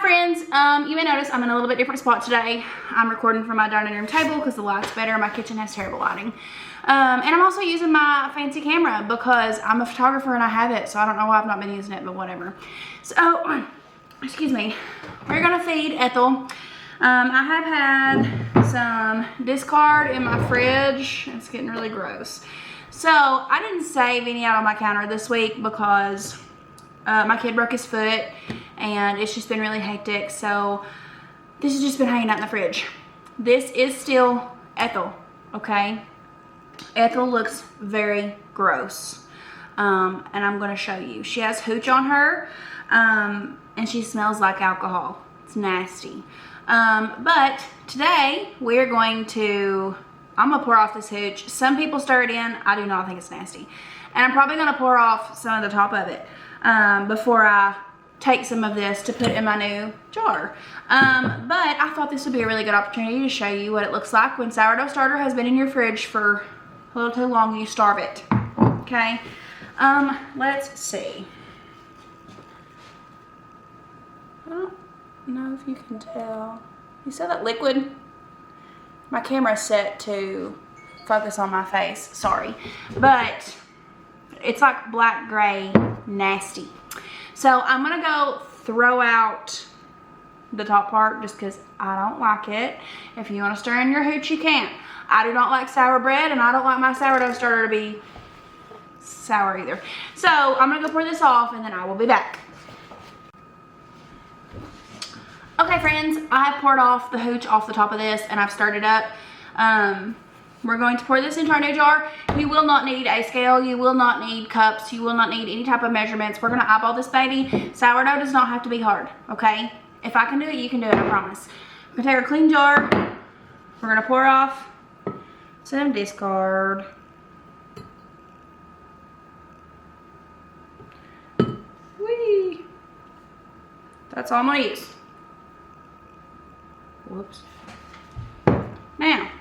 friends, you may notice I'm in a little bit different spot today. I'm recording from my dining room table because the light's better. My kitchen has terrible lighting. And I'm also using my fancy camera because I'm a photographer and I have it, so I don't know why I've not been using it, but whatever. So, excuse me, we're gonna feed Ethel. I have had some discard in my fridge. It's getting really gross. So I didn't save any out on my counter this week because my kid broke his foot and it's just been really hectic. So this has just been hanging out in the fridge. This is still Ethel, okay? Ethel looks very gross. And I'm gonna show you. She has hooch on her and she smells like alcohol. It's nasty. But today we're going to, I'm gonna pour off this hooch. Some people stir it in. I do not think it's nasty. And I'm probably gonna pour off some of the top of it before I take some of this to put in my new jar. But I thought this would be a really good opportunity to show you what it looks like when sourdough starter has been in your fridge for a little too long and you starve it. Okay, let's see. I don't know if you can tell. You see that liquid? My camera's set to focus on my face, sorry. But it's like black gray, nasty. So I'm gonna go throw out the top part just because I don't like it. If you wanna stir in your hooch, you can. I do not like sour bread and I don't like my sourdough starter to be sour either. So I'm gonna go pour this off and then I will be back. Okay friends, I have poured off the hooch off the top of this and I've stirred it up. We're going to pour this into our new jar. You will not need a scale, you will not need cups, you will not need any type of measurements. We're gonna eyeball this baby. Sourdough does not have to be hard, okay? If I can do it, you can do it, I promise. We're gonna take our clean jar, we're gonna pour off some discard. Whee! That's all I'm gonna use. Whoops. Now,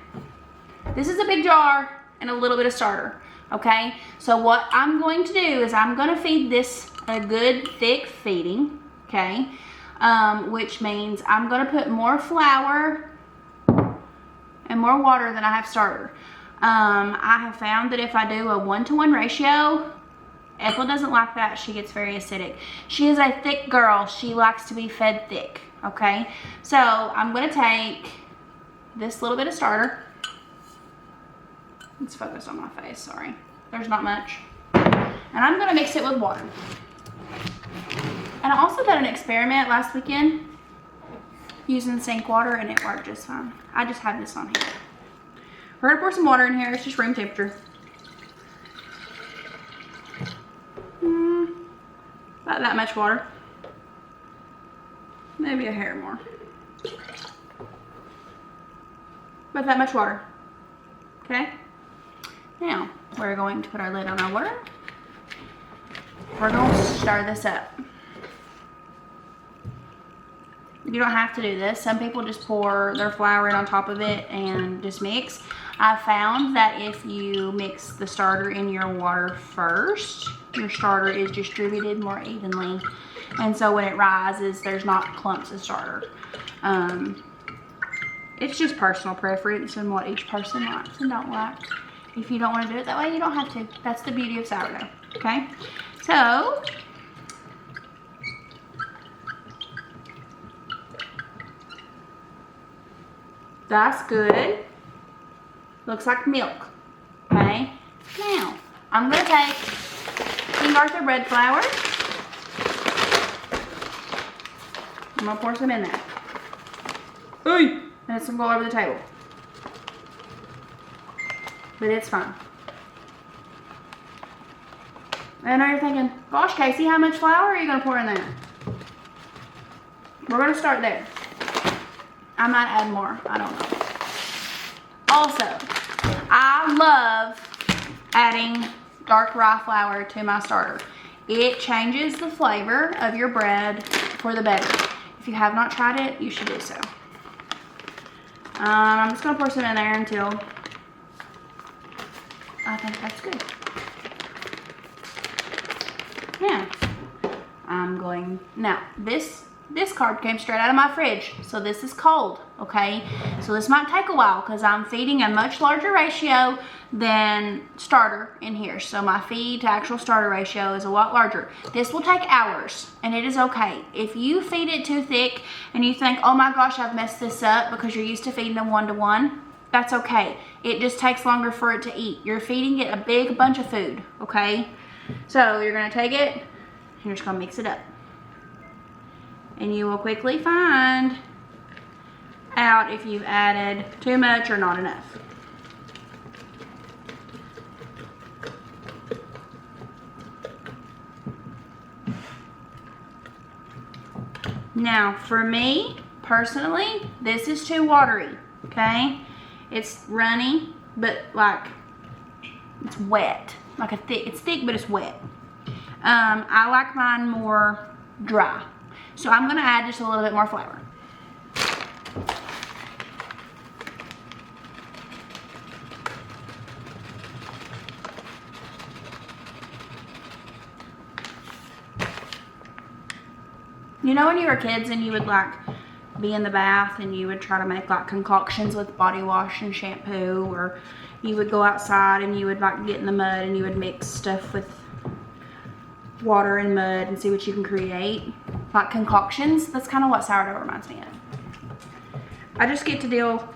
this is a big jar and a little bit of starter, okay? So what I'm going to do is I'm gonna feed this a good thick feeding, okay? Which means I'm gonna put more flour and more water than I have starter. I have found that if I do a 1-to-1 ratio, Ethel doesn't like that. She gets very acidic. She is a thick girl. She likes to be fed thick, okay? So I'm gonna take this little bit of starter. It's focused on my face, sorry. There's not much. And I'm gonna mix it with water. And I also did an experiment last weekend using sink water and it worked just fine. I just have this on here. We're gonna pour some water in here, it's just room temperature. About that much water. Maybe a hair more. About that much water. Okay? Now, we're going to put our lid on our water. We're going to stir this up. You don't have to do this. Some people just pour their flour in on top of it and just mix. I found that if you mix the starter in your water first, your starter is distributed more evenly. And so when it rises, there's not clumps of starter. It's just personal preference and what each person likes and don't like. If you don't want to do it that way, you don't have to. That's the beauty of sourdough, okay? So, that's good. Looks like milk, okay? Now, I'm gonna take King Arthur bread flour. I'm gonna pour some in there. Hey! And it's gonna go all over the table. But it's fine. And now you're thinking, gosh, Casey, how much flour are you gonna pour in there? We're gonna start there. I might add more, I don't know. Also, I love adding dark rye flour to my starter. It changes the flavor of your bread for the better. If you have not tried it, you should do so. I'm just gonna pour some in there until I think that's good. Now, now this this card came straight out of my fridge, so this is cold, okay? So this might take a while because I'm feeding a much larger ratio than starter in here. So my feed to actual starter ratio is a lot larger. This will take hours, and it is okay. If you feed it too thick and you think, oh my gosh, I've messed this up because you're used to feeding them 1-to-1, that's okay. It just takes longer for it to eat. You're feeding it a big bunch of food, okay? So you're gonna take it, and you're just gonna mix it up. And you will quickly find out if you've added too much or not enough. Now, for me, personally, this is too watery, okay? It's runny, but like, it's wet. Like it's thick, but it's wet. I like mine more dry. So I'm gonna add just a little bit more flour. You know when you were kids and you would like be in the bath and you would try to make like concoctions with body wash and shampoo, or you would go outside and you would like get in the mud and you would mix stuff with water and mud and see what you can create, like concoctions? That's kind of what sourdough reminds me of. I just get to deal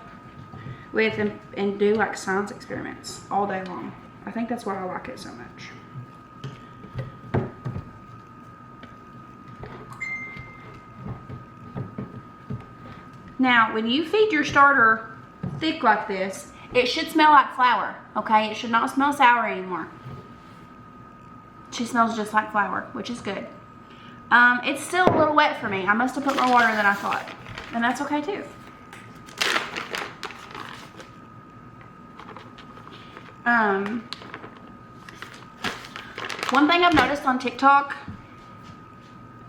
with and do like science experiments all day long. I think that's why I like it so much. Now, when you feed your starter thick like this, it should smell like flour, okay? It should not smell sour anymore. She smells just like flour, which is good. It's still a little wet for me. I must have put more water than I thought, and that's okay too. One thing I've noticed on TikTok,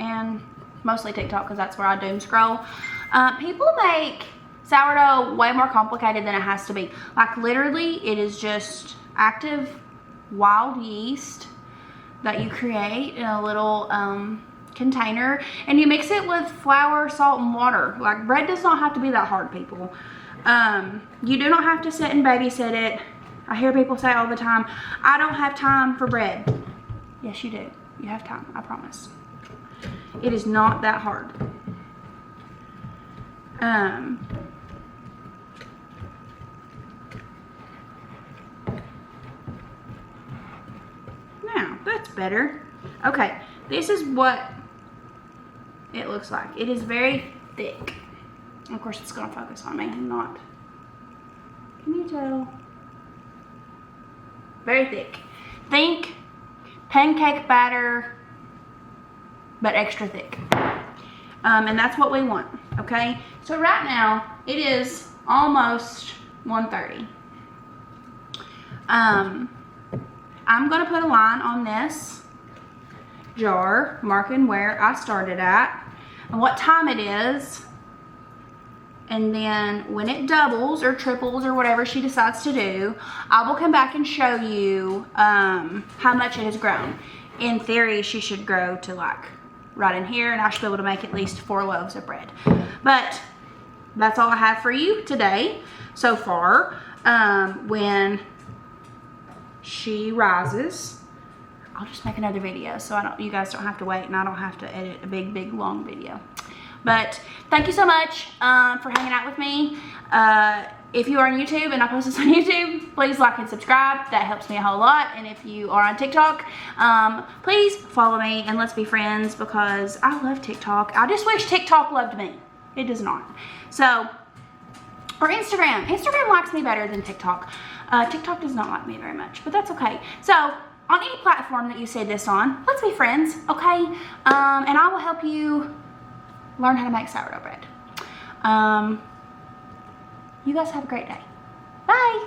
and mostly TikTok because that's where I doom scroll, people make sourdough way more complicated than it has to be. Like literally, it is just active wild yeast that you create in a little container, and you mix it with flour, salt, and water. Like bread does not have to be that hard, people. You do not have to sit and babysit it. I hear people say all the time, I don't have time for bread. Yes, you do. You have time, I promise. It is not that hard. Now, that's better. Okay, this is what it looks like. It is very thick. Of course, it's going to focus on me and not. Can you tell? Very thick. Think pancake batter, but extra thick. And that's what we want, okay? So right now, it is almost 1:30. I'm gonna put a line on this jar, marking where I started at and what time it is. And then when it doubles or triples or whatever she decides to do, I will come back and show you how much it has grown. In theory, she should grow to like right in here, and I should be able to make at least 4 loaves of bread. But that's all I have for you today so far. When she rises, I'll just make another video so you guys don't have to wait and I don't have to edit a big long video. But thank you so much for hanging out with me. If you are on YouTube and I post this on YouTube, please like and subscribe. That helps me a whole lot. And if you are on TikTok, please follow me and let's be friends, because I love TikTok. I just wish TikTok loved me. It does not. So, or Instagram. Instagram likes me better than TikTok. TikTok does not like me very much, but that's okay. So, on any platform that you say this on, let's be friends, okay? And I will help you learn how to make sourdough bread. You guys have a great day. Bye.